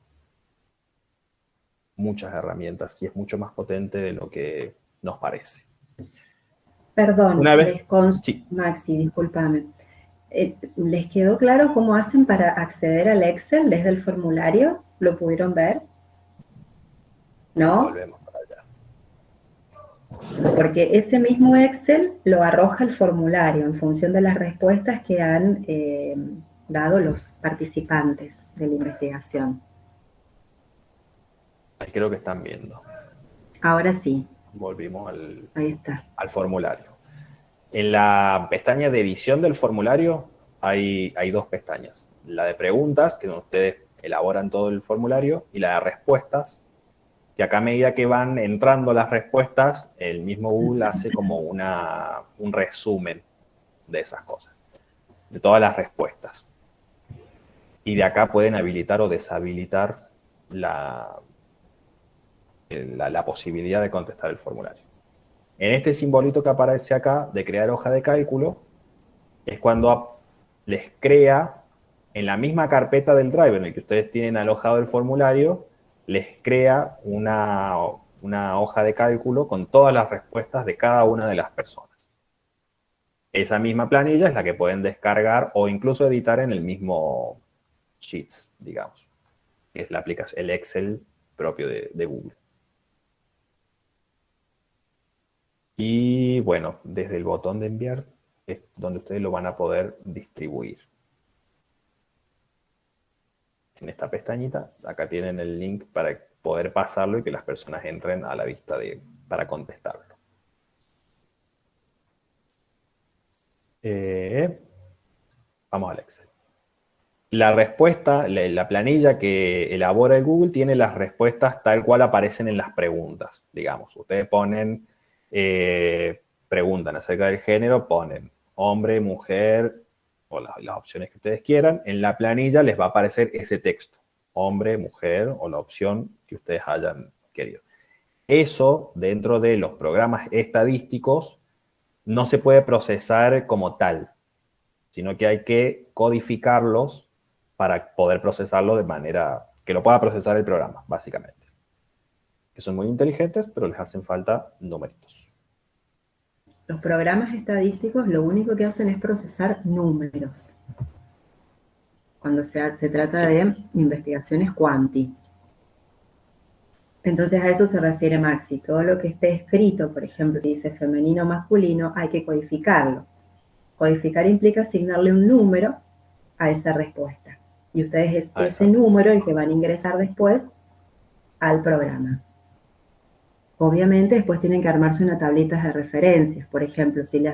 muchas herramientas y es mucho más potente de lo que nos parece. Perdón, sí. Maxi, discúlpame. ¿Les quedó claro cómo hacen para acceder al Excel desde el formulario? ¿Lo pudieron ver? ¿No? Volvemos para allá. Porque ese mismo Excel lo arroja el formulario en función de las respuestas que han dado los participantes de la investigación. Ahí creo que están viendo. Ahora sí. Volvimos Ahí está. al formulario. En la pestaña de edición del formulario hay dos pestañas. La de preguntas, que donde ustedes elaboran todo el formulario, y la de respuestas, que acá a medida que van entrando las respuestas, el mismo Google hace como un resumen de esas cosas, de todas las respuestas. Y de acá pueden habilitar o deshabilitar la posibilidad de contestar el formulario. En este simbolito que aparece acá de crear hoja de cálculo, es cuando les crea en la misma carpeta del driver en el que ustedes tienen alojado el formulario, les crea una hoja de cálculo con todas las respuestas de cada una de las personas. Esa misma planilla es la que pueden descargar o incluso editar en el mismo Sheets, digamos, que es la aplicación, el Excel propio de Google. Y bueno, desde el botón de enviar es donde ustedes lo van a poder distribuir. En esta pestañita, acá tienen el link para poder pasarlo y que las personas entren a la vista para contestarlo. Vamos al Excel. La respuesta, la planilla que elabora el Google tiene las respuestas tal cual aparecen en las preguntas, digamos. Ustedes ponen, preguntan acerca del género, ponen hombre, mujer, o las opciones que ustedes quieran. En la planilla les va a aparecer ese texto, hombre, mujer, o la opción que ustedes hayan querido. Eso, dentro de los programas estadísticos, no se puede procesar como tal, sino que hay que codificarlos para poder procesarlo de manera que lo pueda procesar el programa, básicamente. Que son muy inteligentes, pero les hacen falta numeritos. Los programas estadísticos lo único que hacen es procesar números. Cuando se trata de investigaciones cuanti. Entonces a eso se refiere Maxi. Todo lo que esté escrito, por ejemplo, si dice femenino o masculino, hay que codificarlo. Codificar implica asignarle un número a esa respuesta. Y ustedes es ese número el que van a ingresar después al programa. Obviamente después tienen que armarse una tablita de referencias. Por ejemplo, si le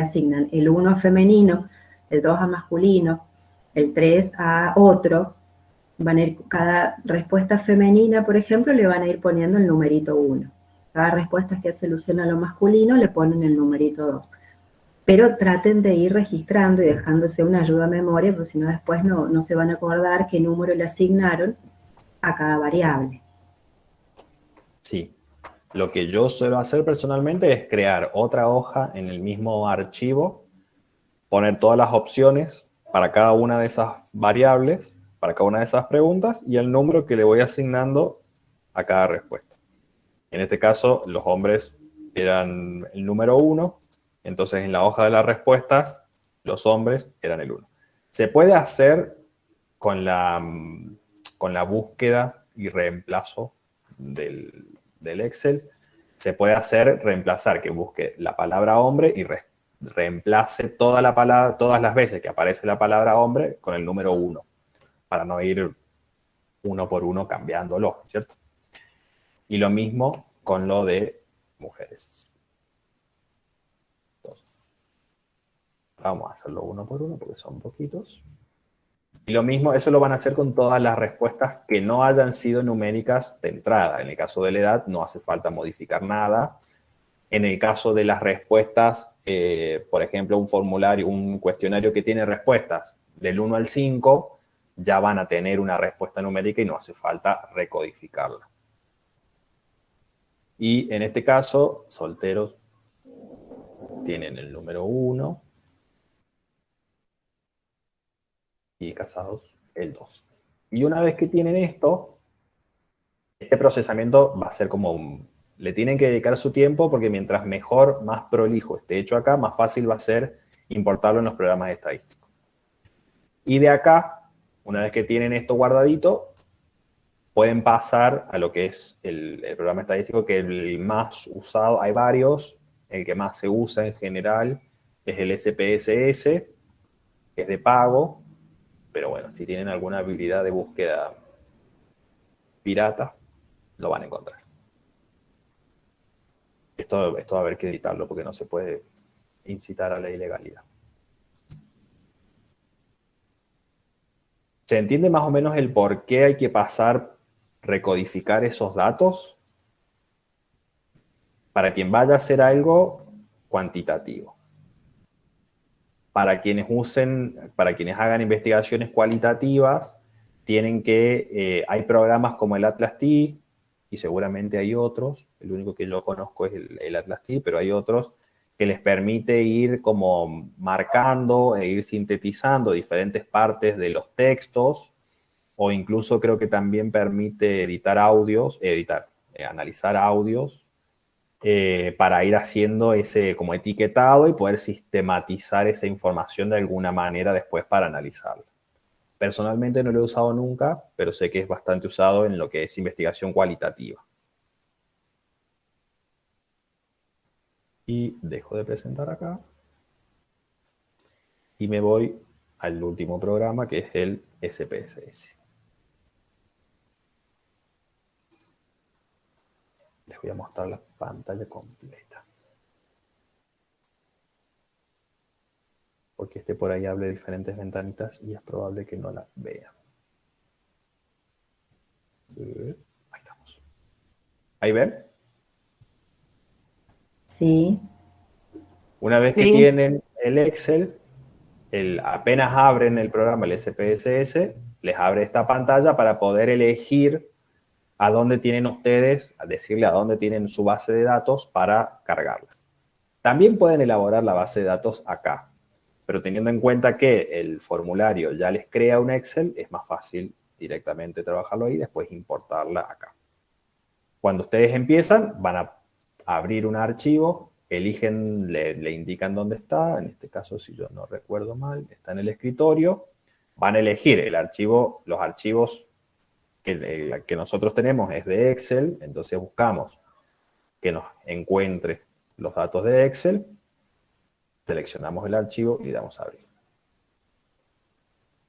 asignan el 1 a femenino, el 2 a masculino, el 3 a otro, van a ir, cada respuesta femenina, por ejemplo, le van a ir poniendo el numerito 1. Cada respuesta que hace alusión a lo masculino le ponen el numerito 2. Pero traten de ir registrando y dejándose una ayuda a memoria, porque si no después no se van a acordar qué número le asignaron a cada variable. Sí. Lo que yo suelo hacer personalmente es crear otra hoja en el mismo archivo, poner todas las opciones para cada una de esas variables, para cada una de esas preguntas, y el número que le voy asignando a cada respuesta. En este caso, los hombres eran el número 1, entonces en la hoja de las respuestas, los hombres eran el 1. Se puede hacer con la búsqueda y reemplazo del Excel. Se puede hacer reemplazar, que busque la palabra hombre y reemplace todas las veces que aparece la palabra hombre con el número 1, para no ir uno por uno cambiándolo, ¿cierto? Y lo mismo con lo de mujeres. Entonces, vamos a hacerlo uno por uno porque son poquitos. Y lo mismo, eso lo van a hacer con todas las respuestas que no hayan sido numéricas de entrada. En el caso de la edad no hace falta modificar nada. En el caso de las respuestas, por ejemplo, un cuestionario que tiene respuestas del 1 al 5, ya van a tener una respuesta numérica y no hace falta recodificarla. Y en este caso, solteros tienen el número 1 y casados el 2. Y una vez que tienen esto, este procesamiento va a ser como le tienen que dedicar su tiempo porque mientras mejor, más prolijo esté hecho acá, más fácil va a ser importarlo en los programas estadísticos. Y de acá, una vez que tienen esto guardadito, pueden pasar a lo que es el programa estadístico, que el más usado, hay varios, el que más se usa en general es el SPSS, que es de pago, pero bueno, si tienen alguna habilidad de búsqueda pirata, lo van a encontrar. Esto va a haber que editarlo porque no se puede incitar a la ilegalidad. ¿Se entiende más o menos el por qué hay que recodificar esos datos? Para quien vaya a hacer algo cuantitativo. Para quienes hagan investigaciones cualitativas, hay programas como el Atlas T, y seguramente hay otros, el único que yo conozco es el Atlas T, pero hay otros que les permite ir como marcando e ir sintetizando diferentes partes de los textos, o incluso creo que también permite analizar audios, para ir haciendo ese como etiquetado y poder sistematizar esa información de alguna manera después para analizarla. Personalmente no lo he usado nunca, pero sé que es bastante usado en lo que es investigación cualitativa. Y dejo de presentar acá. Y me voy al último programa, que es el SPSS. Les voy a mostrar la pantalla completa. Porque por ahí hable de diferentes ventanitas y es probable que no las vean. Ahí estamos. ¿Ahí ven? Sí. Una vez que tienen el Excel, apenas abren el programa, el SPSS, les abre esta pantalla para poder elegir a dónde tienen ustedes, decirle a dónde tienen su base de datos para cargarlas. También pueden elaborar la base de datos acá, pero teniendo en cuenta que el formulario ya les crea un Excel, es más fácil directamente trabajarlo ahí y después importarla acá. Cuando ustedes empiezan, van a abrir un archivo, eligen, le indican dónde está, en este caso, si yo no recuerdo mal, está en el escritorio, van a elegir los archivos que nosotros tenemos es de Excel, entonces buscamos que nos encuentre los datos de Excel, seleccionamos el archivo y le damos a abrir.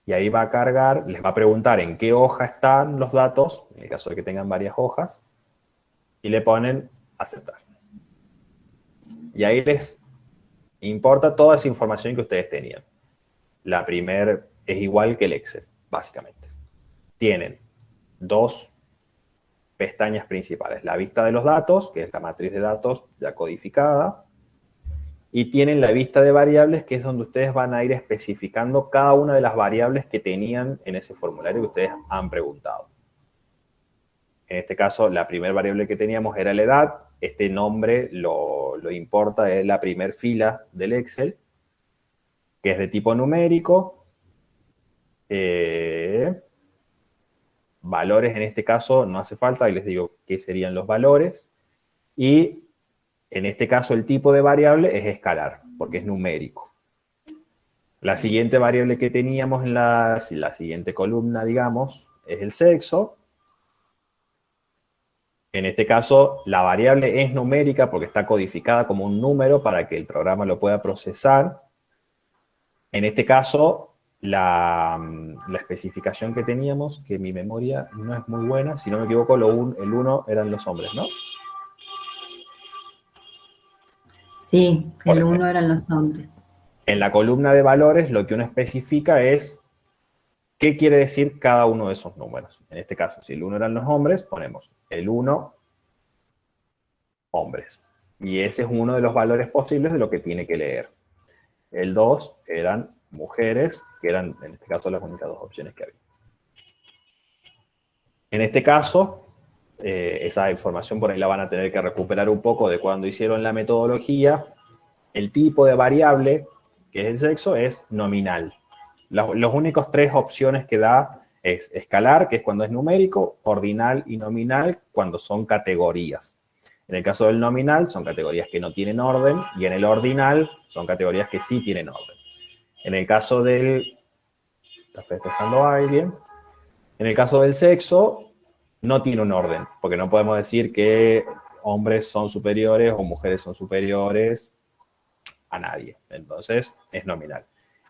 Y ahí va a cargar, les va a preguntar en qué hoja están los datos, en el caso de que tengan varias hojas, y le ponen aceptar. Y ahí les importa toda esa información que ustedes tenían. La primera es igual que el Excel, básicamente. Tienen dos pestañas principales. La vista de los datos, que es la matriz de datos ya codificada, y tienen la vista de variables, que es donde ustedes van a ir especificando cada una de las variables que tenían en ese formulario que ustedes han preguntado. En este caso, la primera variable que teníamos era la edad. Este nombre lo importa de la primera fila del Excel, que es de tipo numérico. Valores en este caso no hace falta, ahí les digo qué serían los valores. Y en este caso el tipo de variable es escalar, porque es numérico. La siguiente variable que teníamos en la siguiente columna, digamos, es el sexo. En este caso, la variable es numérica porque está codificada como un número para que el programa lo pueda procesar. En este caso, la especificación que teníamos, que mi memoria no es muy buena, si no me equivoco, el 1 eran los hombres, ¿no? Sí, el 1 eran los hombres. En la columna de valores, lo que uno especifica es qué quiere decir cada uno de esos números. En este caso, si el 1 eran los hombres, ponemos el 1 hombres. Y ese es uno de los valores posibles de lo que tiene que leer. El 2 eran mujeres, que eran, en este caso, las únicas dos opciones que había. En este caso, esa información por ahí la van a tener que recuperar un poco de cuando hicieron la metodología. El tipo de variable, que es el sexo, es nominal. Los únicos tres opciones que da es escalar, que es cuando es numérico, ordinal y nominal, cuando son categorías. En el caso del nominal, son categorías que no tienen orden, y en el ordinal, son categorías que sí tienen orden. En el caso del... ¿Está festejando a alguien? En el caso del sexo, no tiene un orden, porque no podemos decir que hombres son superiores o mujeres son superiores a nadie. Entonces, es nominal.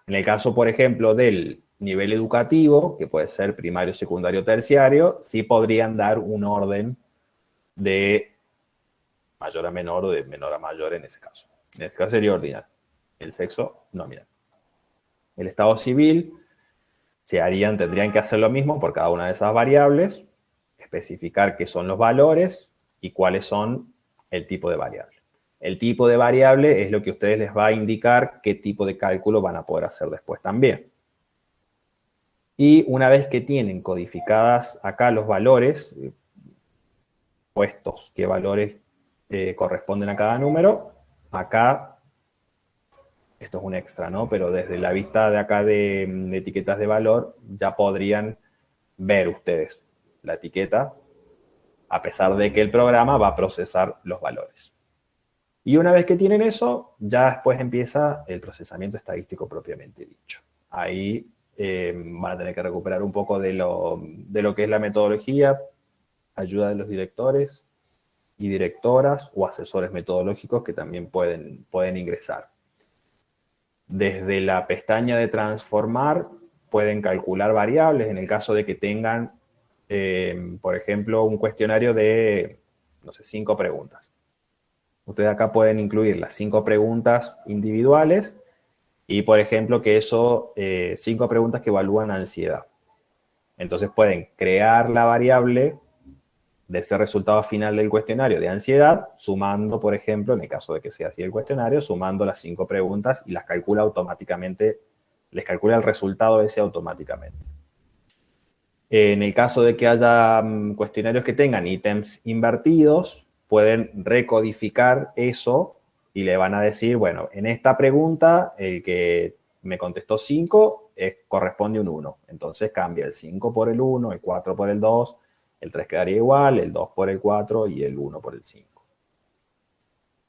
En el caso, por ejemplo, del nivel educativo, que puede ser primario, secundario, terciario, sí podrían dar un orden de mayor a menor o de menor a mayor en ese caso. En este caso sería ordinal. El sexo, nominal. El estado civil, tendrían que hacer lo mismo por cada una de esas variables, especificar qué son los valores y cuáles son el tipo de variable. El tipo de variable es lo que a ustedes les va a indicar qué tipo de cálculo van a poder hacer después también. Y una vez que tienen codificadas acá los valores, puestos qué valores corresponden a cada número, acá, esto es un extra, ¿no? Pero desde la vista de acá de etiquetas de valor, ya podrían ver ustedes la etiqueta, a pesar de que el programa va a procesar los valores. Y una vez que tienen eso, ya después empieza el procesamiento estadístico propiamente dicho. Ahí van a tener que recuperar un poco de lo que es la metodología, ayuda de los directores y directoras o asesores metodológicos que también pueden ingresar. Desde la pestaña de transformar pueden calcular variables en el caso de que tengan, por ejemplo, un cuestionario de, no sé, 5 preguntas. Ustedes acá pueden incluir las 5 preguntas individuales y, por ejemplo, que 5 preguntas que evalúan ansiedad. Entonces pueden crear la variable de ese resultado final del cuestionario de ansiedad, sumando, por ejemplo, en el caso de que sea así el cuestionario, sumando las 5 preguntas y las calcula automáticamente, les calcula el resultado ese automáticamente. En el caso de que haya cuestionarios que tengan ítems invertidos, pueden recodificar eso y le van a decir, bueno, en esta pregunta, el que me contestó 5 corresponde un 1. Entonces cambia el 5 por el 1, el 4 por el 2, el 3 quedaría igual, el 2 por el 4 y el 1 por el 5.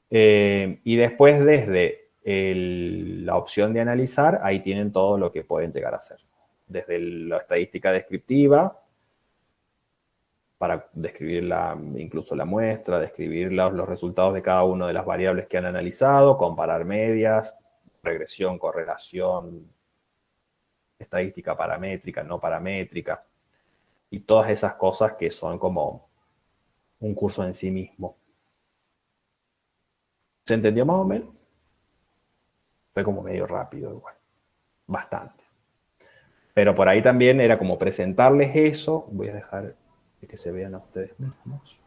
Y después desde la opción de analizar, ahí tienen todo lo que pueden llegar a hacer. Desde la estadística descriptiva, para describir incluso la muestra, describir los resultados de cada una de las variables que han analizado, comparar medias, regresión, correlación, estadística paramétrica, no paramétrica, y todas esas cosas que son como un curso en sí mismo. ¿Se entendió más o menos? Fue como medio rápido igual, bastante. Pero por ahí también era como presentarles eso. Voy a dejar que se vean a ustedes mismos.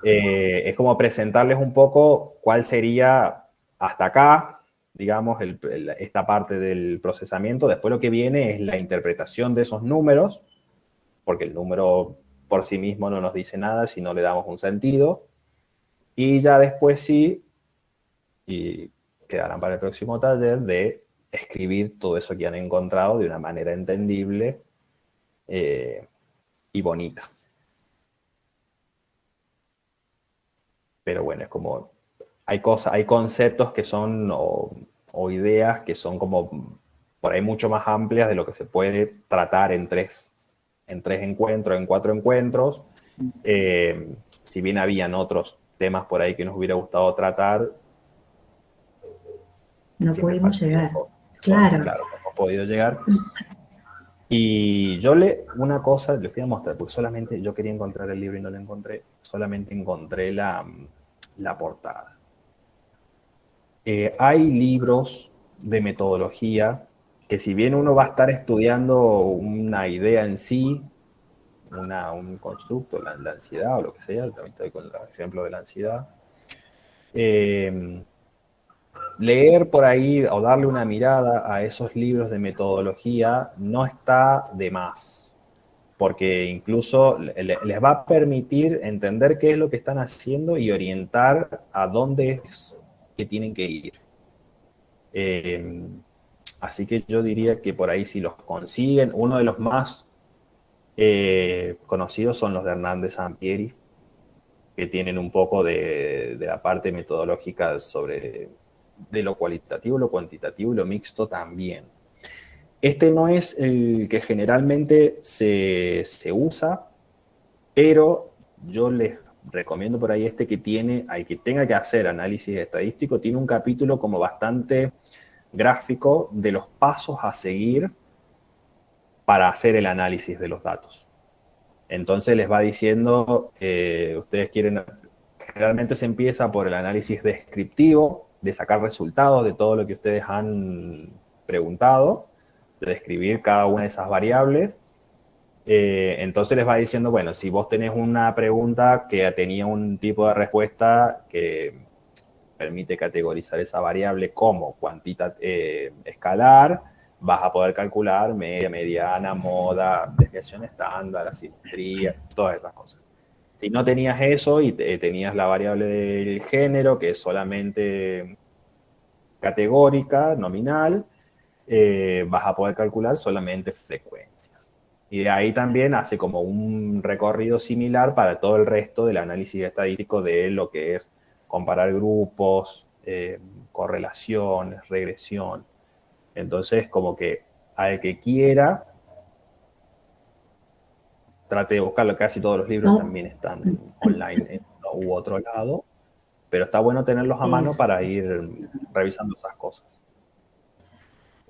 Es como presentarles un poco cuál sería hasta acá, digamos, esta parte del procesamiento. Después lo que viene es la interpretación de esos números, porque el número por sí mismo no nos dice nada si no le damos un sentido. Y ya después sí, y quedarán para el próximo taller, de escribir todo eso que han encontrado de una manera entendible y bonita. Pero bueno, es como, hay conceptos que son, o ideas que son como, por ahí mucho más amplias de lo que se puede tratar en 3 encuentros, en 4 encuentros. Si bien habían otros temas por ahí que nos hubiera gustado tratar, no pudimos llegar. Claro, no hemos podido llegar. Y una cosa les voy a mostrar, porque solamente yo quería encontrar el libro y no lo encontré, solamente encontré la portada. Hay libros de metodología que, si bien uno va a estar estudiando una idea en sí, un constructo, la ansiedad o lo que sea, también estoy con el ejemplo de la ansiedad, leer por ahí o darle una mirada a esos libros de metodología no está de más, porque incluso les va a permitir entender qué es lo que están haciendo y orientar a dónde es que tienen que ir. Así que yo diría que por ahí, si los consiguen, uno de los más conocidos son los de Hernández Sampieri, que tienen un poco de la parte metodológica de lo cualitativo, lo cuantitativo y lo mixto también. Este no es el que generalmente se usa, pero yo les recomiendo por ahí al que tenga que hacer análisis estadístico, tiene un capítulo como bastante gráfico de los pasos a seguir para hacer el análisis de los datos. Entonces les va diciendo, ustedes quieren generalmente se empieza por el análisis descriptivo, de sacar resultados de todo lo que ustedes han preguntado, de describir cada una de esas variables. Entonces les va diciendo, bueno, si vos tenés una pregunta que tenía un tipo de respuesta que permite categorizar esa variable como escalar, vas a poder calcular media, mediana, moda, desviación estándar, asimetría, todas esas cosas. Si no tenías eso y tenías la variable del género, que es solamente categórica, nominal, vas a poder calcular solamente frecuencias. Y de ahí también hace como un recorrido similar para todo el resto del análisis estadístico de lo que es comparar grupos, correlaciones, regresión. Entonces, como que al que quiera, trate de buscarlo. Casi todos los libros también están online en uno u otro lado, pero está bueno tenerlos a mano para ir revisando esas cosas.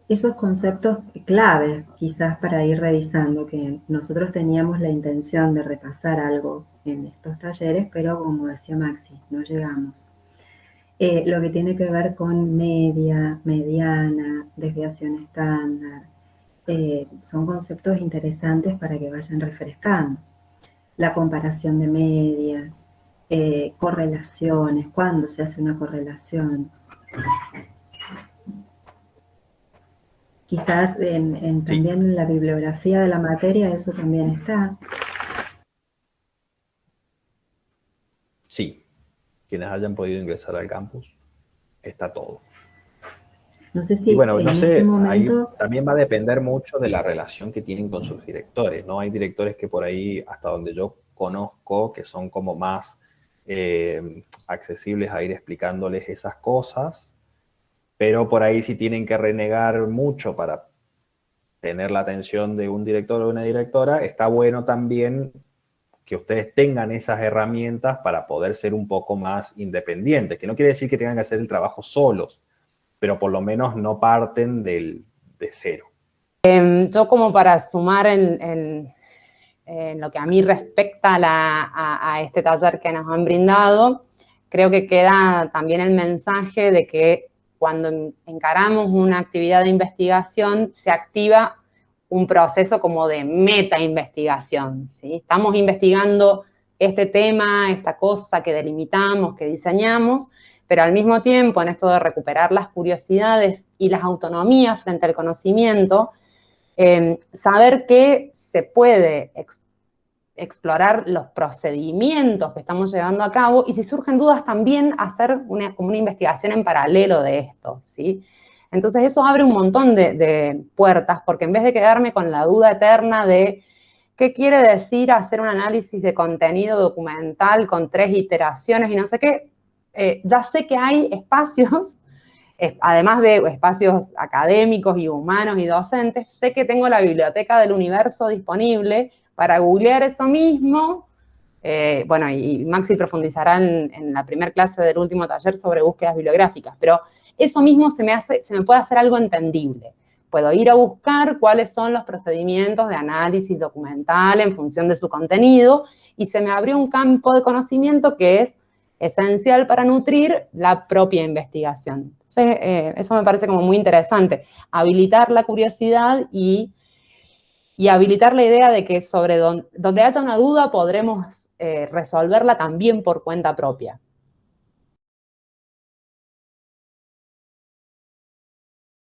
Esos conceptos claves, quizás para ir revisando, que nosotros teníamos la intención de repasar algo en estos talleres, pero como decía Maxi, no llegamos. Lo que tiene que ver con media, mediana, desviación estándar, son conceptos interesantes para que vayan refrescando. La comparación de media, correlaciones, cuándo se hace una correlación. Quizás también en la bibliografía de la materia eso también está. Sí, quienes hayan podido ingresar al campus, está todo. No sé si y bueno, no sé, este momento... ahí también va a depender mucho de la relación que tienen con sus directores, ¿no? Hay directores que por ahí, hasta donde yo conozco, que son como más accesibles a ir explicándoles esas cosas, pero por ahí sí tienen que renegar mucho para tener la atención de un director o una directora. Está bueno también que ustedes tengan esas herramientas para poder ser un poco más independientes, que no quiere decir que tengan que hacer el trabajo solos, pero por lo menos no parten de cero. Yo como para sumar en lo que a mí respecta a este taller que nos han brindado, creo que queda también el mensaje de que cuando encaramos una actividad de investigación se activa un proceso como de meta-investigación, ¿sí? Estamos investigando este tema, esta cosa que delimitamos, que diseñamos, pero al mismo tiempo en esto de recuperar las curiosidades y las autonomías frente al conocimiento, saber que se puede explorar los procedimientos que estamos llevando a cabo y si surgen dudas también hacer como una investigación en paralelo de esto, ¿sí? Entonces eso abre un montón de puertas porque en vez de quedarme con la duda eterna de qué quiere decir hacer un análisis de contenido documental con 3 iteraciones y no sé qué, ya sé que hay espacios, además de espacios académicos y humanos y docentes, sé que tengo la biblioteca del universo disponible para googlear eso mismo. Bueno, y Maxi profundizará en la primera clase del último taller sobre búsquedas bibliográficas, pero eso mismo se me puede hacer algo entendible. Puedo ir a buscar cuáles son los procedimientos de análisis documental en función de su contenido y se me abrió un campo de conocimiento que es esencial para nutrir la propia investigación. Entonces, eso me parece como muy interesante, habilitar la curiosidad y habilitar la idea de que sobre donde haya una duda podremos resolverla también por cuenta propia.